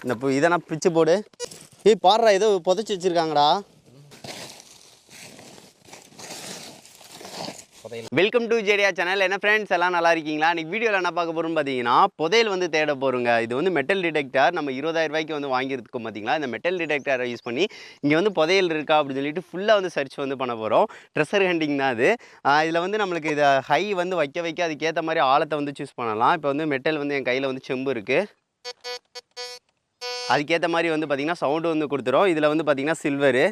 இந்த இதெல்லாம் பிச்சு போடு. பாடுறா, ஏதோ புதைச்சி வச்சுருக்காங்கடா. வெல்கம் டு ஜேடியா சேனல். என்ன ஃப்ரெண்ட்ஸ் எல்லாம் நல்லா இருக்கீங்களா? இன்றைக்கி வீடியோவில் என்ன பார்க்க போகிறோம்னு பார்த்தீங்கன்னா, புதையல் வந்து தேட போகிறோங்க. இது வந்து மெட்டல் டிடெக்டர். நம்ம 20,000 ரூபாய்க்கு வந்து வாங்கியிருக்கோம் பார்த்தீங்களா. இந்த மெட்டல் டிடெக்டரை யூஸ் பண்ணி இங்கே வந்து புதையல் இருக்கா அப்படின்னு சொல்லிட்டு ஃபுல்லாக வந்து சர்ச் வந்து பண்ண போகிறோம். ட்ரெஷர் ஹண்டிங் தான் அது. இதில் வந்து நம்மளுக்கு இதை ஹை வந்து வைக்க அதுக்கேற்ற மாதிரி ஆழத்தை வந்து சூஸ் பண்ணலாம். இப்போ வந்து மெட்டல் வந்து என் கையில் வந்து செம்பு இருக்குது. அதுக்கேற்ற மாதிரி வந்து பார்த்திங்கன்னா சவுண்டு வந்து கொடுத்துரும். இதில் வந்து பார்த்திங்கன்னா சில்வரு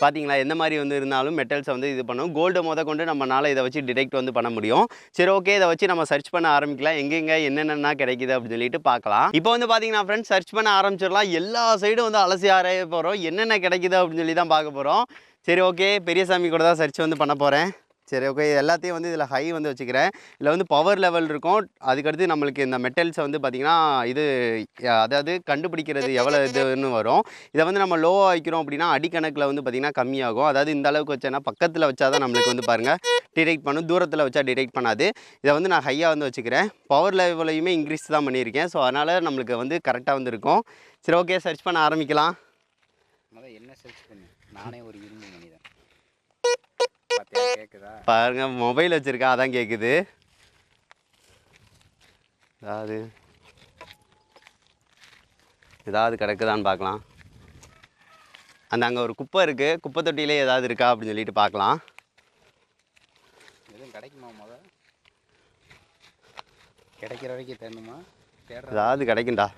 பார்த்தீங்களா, எந்த மாதிரி வந்து இருந்தாலும் மெட்டல்ஸை வந்து இது பண்ணும். கோல்டை கொண்டு நம்மளால் இதை வச்சு டிடெக்ட் வந்து பண்ண முடியும். சரி, ஓகே, இதை வச்சு நம்ம சர்ச் பண்ண ஆரம்பிக்கலாம். எங்கெங்கே என்னென்ன கிடைக்குது அப்படின்னு சொல்லிட்டு பார்க்கலாம். இப்போ வந்து பார்த்தீங்கன்னா ஃப்ரெண்ட்ஸ், சர்ச் பண்ண ஆரம்பிச்சிடலாம். எல்லா சைடும் வந்து அலசி ஆராய போகிறோம். என்னென்ன கிடைக்குது அப்படின்னு சொல்லி தான் பார்க்க போகிறோம். சரி, ஓகே, பெரியசாமி கூட தான் சர்ச் வந்து பண்ண போகிறேன். சரி, ஓகே, எல்லாத்தையும் வந்து இதில் ஹை வந்து வச்சுக்கிறேன். இதில் வந்து பவர் லெவல் இருக்கும். அதுக்கடுத்து நம்மளுக்கு இந்த மெட்டல்ஸை வந்து பார்த்திங்கன்னா இது அதாவது கண்டுபிடிக்கிறது எவ்வளோ இதுன்னு வரும். இதை வந்து நம்ம லோவாக வைக்கிறோம் அப்படின்னா அடிக்கணக்கில் வந்து பார்த்திங்கன்னா கம்மியாகும். அதாவது இந்த அளவுக்கு வச்சேன்னா பக்கத்தில் வச்சா தான் நம்மளுக்கு வந்து பாருங்கள் டிடெக்ட் பண்ணும். தூரத்தில் வச்சா டிடெக்ட் பண்ணாது. இதை வந்து நான் ஹையாக வந்து வச்சுக்கிறேன். பவர் லெவலையுமே இன்க்ரீஸ் தான் பண்ணியிருக்கேன். ஸோ அதனால் நம்மளுக்கு வந்து கரெக்டாக வந்து இருக்கும். சரி, ஓகே, சர்ச் பண்ண ஆரம்பிக்கலாம். என்ன சர்ச் பண்ணு? நானே ஒரு இரும்பு மனிதன். பாருங்க, மொபைல் வச்சிருக்கேன், அதான் கேட்குது. ஏதாவது கிடக்குதான்னு பார்க்கலாம். அங்கே ஒரு குப்பை இருக்குது. குப்பை தொட்டியிலே ஏதாவது இருக்கா அப்படின்னு சொல்லிட்டு பார்க்கலாம். எதுவும் கிடைக்குமா? கிடைக்கிற வரைக்கும் தேடணுமா? ஏதாவது கிடைக்குண்டா.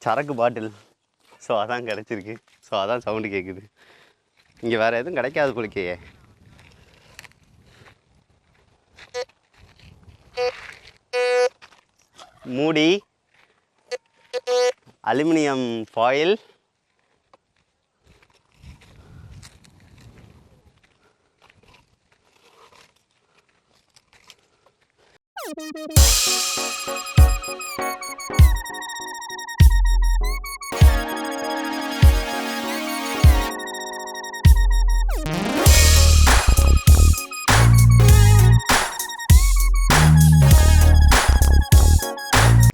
சரக்கு பாட்டில். ஸோ அதான் கிடச்சிருக்கு. ஸோ அதான் சவுண்டு கேட்குது. இங்கே வேறு எதுவும் கிடைக்காது போலிக்கே. மூடி, அலுமினியம் ஃபாயில்,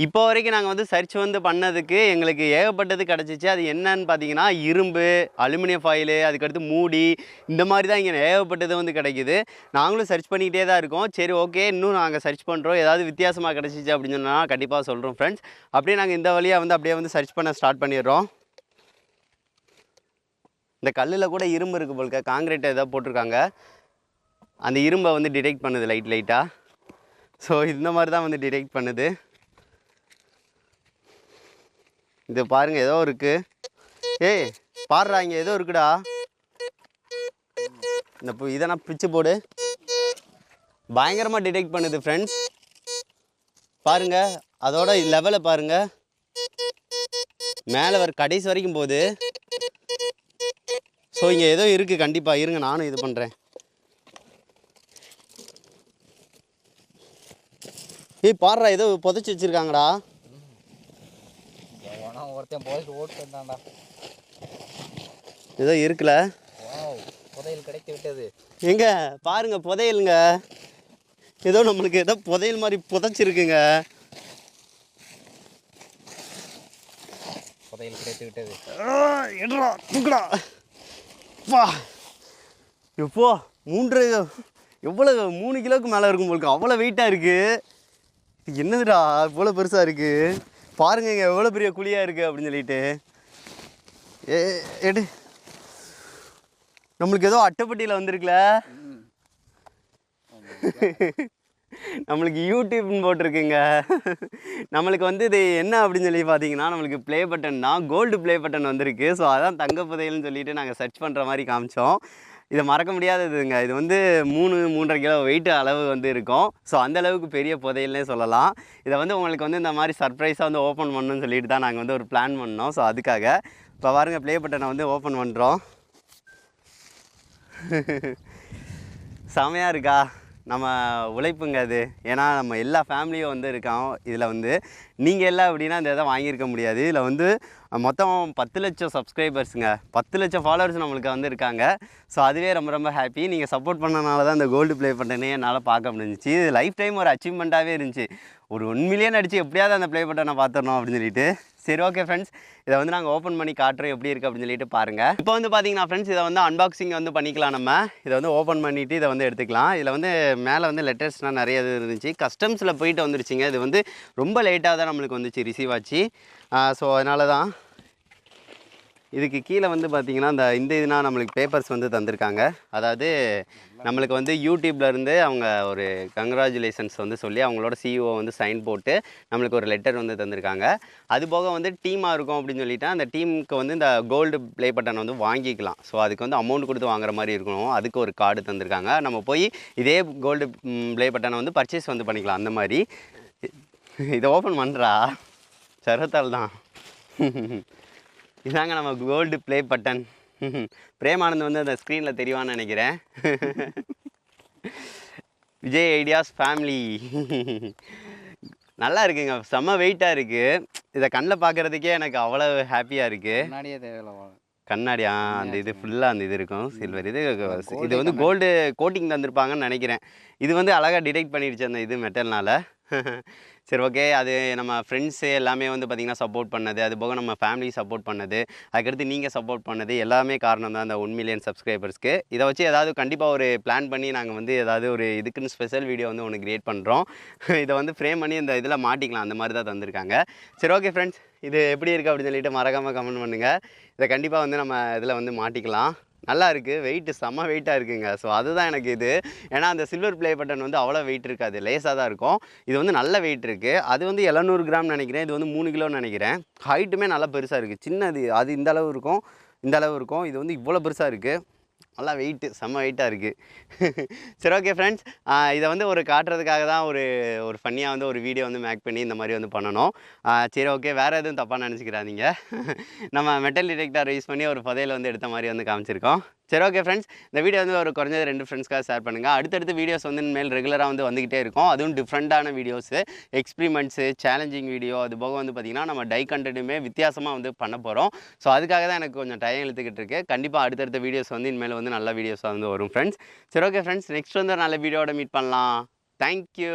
இப்போ வரைக்கும் நாங்கள் வந்து சர்ச் வந்து பண்ணதுக்கு எங்களுக்கு ஏகப்பட்டது கிடச்சிச்சு. அது என்னன்னு பார்த்தீங்கன்னா இரும்பு, அலுமினியம் ஃபாயிலு, அதுக்கடுத்து மூடி, இந்த மாதிரி தான் இங்கே ஏகப்பட்டது வந்து கிடைக்கிது. நாங்களும் சர்ச் பண்ணிக்கிட்டே தான் இருக்கோம். சரி, ஓகே, இன்னும் நாங்கள் சர்ச் பண்ணுறோம். ஏதாவது வித்தியாசமாக கிடச்சிச்சு அப்படின்னு சொன்னால் கண்டிப்பாக சொல்கிறோம் ஃப்ரெண்ட்ஸ். அப்படியே நாங்கள் இந்த வழியாக வந்து அப்படியே வந்து சர்ச் பண்ண ஸ்டார்ட் பண்ணிடுறோம். இந்த கல்லில் கூட இரும்பு இருக்குது போல்க, காங்கிரீட்டை ஏதாவது போட்டிருக்காங்க. அந்த இரும்பை வந்து டிடெக்ட் பண்ணுது லைட்டாக. ஸோ இந்த மாதிரி தான் வந்து டிடெக்ட் பண்ணுது. இது பாருங்கள், ஏதோ இருக்குது. ஏய், பாடுறா, இங்கே ஏதோ இருக்குடா. இந்த இதெல்லாம் பிச்சு போடு. பயங்கரமாக டிடெக்ட் பண்ணுது ஃப்ரெண்ட்ஸ். பாருங்கள், அதோட லெவலை பாருங்கள். மேலே வர கடைசி வரைக்கும் போகுது. ஸோ இங்கே ஏதோ இருக்குது கண்டிப்பாக. இருங்க, நானும் இது பண்ணுறேன். பாடுறா, ஏதோ புதைச்சி வச்சுருக்காங்கடா. ஏதோ இருக்குல்ல, புதையல் கிடைத்து விட்டது. எங்க பாருங்க, புதையலுங்க. ஏதோ நம்மளுக்கு ஏதோ புதையல் மாதிரி புதைச்சிருக்குங்க. புதையல் கிடைத்து விட்டது. எடுறா, தூக்குடா. வா, எப்போ எவ்வளோ 3 கிலோவுக்கு மேலே இருக்கும் போலுக்கு. அவ்வளோ வெயிட்டாக இருக்குது. என்னதுடா இவ்வளோ பெருசாக இருக்குது? பாருங்க, இங்கே எவ்வளோ பெரிய குழியாக இருக்குது அப்படின்னு சொல்லிட்டு. எடு, நம்மளுக்கு ஏதோ அட்டைப்பட்டியில் வந்திருக்குல. நம்மளுக்கு யூடியூப்னு போட்டிருக்குங்க. நம்மளுக்கு வந்து இது என்ன அப்படின்னு சொல்லி பார்த்தீங்கன்னா, நம்மளுக்கு ப்ளே பட்டன் தான், கோல்டு ப்ளே பட்டன் வந்திருக்கு. ஸோ அதான் தங்க புதையல்னு சொல்லிட்டு நாங்கள் சர்ச் பண்ணுற மாதிரி காமிச்சோம். இதை மறக்க முடியாததுங்க. இது வந்து 3-3.5 கிலோ வெயிட் அளவு வந்து இருக்கும். ஸோ அந்தளவுக்கு பெரிய புதையல்னே சொல்லலாம். இதை வந்து உங்களுக்கு வந்து இந்த மாதிரி சர்ப்ரைஸாக வந்து ஓப்பன் பண்ணணும்னு சொல்லிட்டு தான் நாங்கள் வந்து ஒரு பிளான் பண்ணோம். ஸோ அதுக்காக இப்போ பாருங்கள், ப்ளே பட்டனை வந்து ஓப்பன் பண்ணுறோம். செமையாக இருக்கா? நம்ம உழைப்புங்க அது. ஏன்னா நம்ம எல்லா ஃபேமிலியும் வந்து இருக்கோம் இதில் வந்து. நீங்கள் எல்லாம் எப்படின்னா இந்த இதை வாங்கியிருக்க முடியாது. இதில் வந்து மொத்தம் 10 லட்சம் சப்ஸ்கிரைபர்ஸுங்க, 10 லட்சம் ஃபாலோவர்ஸ் நம்மளுக்கு வந்து இருக்காங்க. ஸோ அதுவே ரொம்ப ரொம்ப ஹாப்பி. நீங்கள் சப்போர்ட் பண்ணனால தான் இந்த கோல்டு ப்ளே பட்டனே என்னால் பார்க்க முடிஞ்சிச்சு. இது லைஃப் டைம் ஒரு அச்சீவ்மெண்ட்டாகவே இருந்துச்சு. ஒரு 1 மில்லியன் அடித்து எப்படியாவது அந்த ப்ளே பட்டனை பார்த்துடணும் அப்படின்னு சொல்லிட்டு. சரி ஓகே ஃப்ரெண்ட்ஸ், இதை வந்து நாங்கள் ஓப்பன் பண்ணி காட்டுறோம் எப்படி இருக்குது அப்படின்னு சொல்லிட்டு பாருங்கள். இப்போ வந்து பார்த்தீங்கன்னா ஃப்ரெண்ட்ஸ், இதை வந்து அன்பாக்சிங் வந்து பண்ணிக்கலாம். நம்ம இதை வந்து ஓப்பன் பண்ணிவிட்டு இதை வந்து எடுத்துக்கலாம். இதில் வந்து மேலே வந்து லெட்டர்ஸ்லாம் நிறைய இது இருந்துச்சு. கஸ்டம்ஸில் போயிட்டு வந்துருச்சுங்க. இது வந்து ரொம்ப லேட்டாக தான் நம்மளுக்கு வந்துச்சு, ரிசீவ் ஆச்சு. ஸோ அதனால தான் இதுக்கு கீழே வந்து பார்த்திங்கன்னா இந்த இதுனா நம்மளுக்கு பேப்பர்ஸ் வந்து தந்திருக்காங்க. அதாவது நம்மளுக்கு வந்து யூடியூப்லேருந்து அவங்க ஒரு கங்க்ராச்சுலேஷன்ஸ் வந்து சொல்லி அவங்களோட சிஇஓ வந்து சைன் போட்டு நம்மளுக்கு ஒரு லெட்டர் வந்து தந்திருக்காங்க. அது போக வந்து டீமாக இருக்கும் அப்படின்னு சொல்லிட்டு அந்த டீமுக்கு வந்து இந்த கோல்டு ப்ளே பட்டன் வந்து வாங்கிக்கலாம். ஸோ அதுக்கு வந்து அமௌண்ட் கொடுத்து வாங்குற மாதிரி இருக்கணும். அதுக்கு ஒரு கார்டு தந்திருக்காங்க. நம்ம போய் இதே கோல்டு ப்ளே பட்டனை வந்து பர்ச்சேஸ் வந்து பண்ணிக்கலாம். அந்த மாதிரி இதை ஓப்பன் பண்ணுறா சரத்தால் தான். இதாங்க நம்ம கோல்டு ப்ளே பட்டன். பிரேமானந்த் வந்து அந்த ஸ்க்ரீனில் தெரியுவான்னு நினைக்கிறேன். Vijay ideas family. நல்லா இருக்குங்க, செம்ம வெயிட்டாக இருக்குது. இதை கண்ணில் பார்க்குறதுக்கே எனக்கு அவ்வளோ ஹாப்பியாக இருக்குது. முன்னாடியே தேவையில்ல கண்ணாடியா அந்த இது ஃபுல்லாக அந்த இது இருக்கும் சில்வர். இது வந்து கோல்டு கோட்டிங் தந்திருப்பாங்கன்னு நினைக்கிறேன். இது வந்து அழகாக டிடெக்ட் பண்ணிடுச்சு அந்த இது மெட்டல்னால். சரி ஓகே, அது நம்ம ஃப்ரெண்ட்ஸு எல்லாமே வந்து பார்த்திங்கன்னா சப்போர்ட் பண்ணது, அது போக நம்ம ஃபேமிலி சப்போர்ட் பண்ணது, அதுக்கடுத்து நீங்கள் சப்போர்ட் பண்ணது எல்லாமே காரணம் தான் அந்த 1 மில்லியன் சப்ஸ்கிரைபர்ஸ்க்கு. இதை வச்சு ஏதாவது கண்டிப்பாக ஒரு பிளான் பண்ணி நாங்கள் வந்து ஏதாவது ஒரு இதுக்குன்னு ஸ்பெஷல் வீடியோ வந்து ஒன்று க்ரியேட் பண்ணுறோம். இதை வந்து ஃப்ரேம் பண்ணி இந்த இதில் மாட்டிக்கலாம், அந்த மாதிரி தான் தந்திருக்காங்க. சரி ஓகே ஃப்ரெண்ட்ஸ், இது எப்படி இருக்குது அப்படின்னு சொல்லிட்டு மறக்காமல் கமெண்ட் பண்ணுங்கள். இதை கண்டிப்பாக வந்து நம்ம இதில் வந்து மாட்டிக்கலாம். நல்லா இருக்குது, வெயிட்டு செம்ம வெயிட்டாக இருக்குங்க. ஸோ அதுதான் எனக்கு இது. ஏன்னா அந்த சில்வர் ப்ளே பட்டன் வந்து அவ்வளோ வெயிட் இருக்காது, லேசாக தான் இருக்கும். இது வந்து நல்ல வெயிட் இருக்குது. அது வந்து 700 கிராம் நினைக்கிறேன், இது வந்து 3 கிலோன்னு நினைக்கிறேன். ஹைட்டுமே நல்லா பெருசாக இருக்குது. சின்னது அது இந்த அளவு இருக்கும், இந்த அளவு இருக்கும். இது வந்து இவ்வளோ பெருசாக இருக்குது. நல்லா வெயிட்டு, செம்ம வெயிட்டாக இருக்குது. சரி ஓகே ஃப்ரெண்ட்ஸ், இதை வந்து ஒரு காட்டுறதுக்காக தான் ஒரு ஃபன்னியாக வந்து ஒரு வீடியோ வந்து மேக் பண்ணி இந்த மாதிரி வந்து பண்ணணும். சரி ஓகே, வேறு எதுவும் தப்பாக நினச்சிக்கிறாதீங்க. நம்ம மெட்டல் டிடெக்டர் யூஸ் பண்ணி ஒரு புதையல் வந்து எடுத்த மாதிரி வந்து காமிச்சிருக்கோம். சரி ஓகே ஃப்ரெண்ட்ஸ், இந்த வீடியோ வந்து ஒரு குறைஞ்சது 2 ஃப்ரெண்ட்ஸ்க்காக ஷேர் பண்ணுங்கள். அடுத்தடுத்து வீடியோஸ் வந்து இனிமேல் ரெகுலராக வந்து வந்துக்கிட்டே இருக்கும். அதுவும் டிஃப்ரெண்ட்டான வீடியோஸு, எக்ஸ்பிரிமெண்ட்ஸு, சேலஞ்சிங் வீடியோ, அது போக வந்து பார்த்திங்கன்னா நம்ம டை கண்டென்ட்டுமே வித்தியாசமாக வந்து பண்ண போகிறோம். ஸோ அதுக்காக தான் எனக்கு கொஞ்சம் டைம் இழுத்துக்கிட்டு இருக்கு. கண்டிப்பாக அடுத்தடுத்த வீடியோஸ் வந்து இனிமேல் வந்து நல்ல வீடியோஸாக வந்து வரும் ஃப்ரெண்ட்ஸ். சரி ஓகே ஃப்ரெண்ட்ஸ், நெக்ஸ்ட் வந்து ஒரு நல்ல வீடியோட மீட் பண்ணலாம். தேங்க்யூ.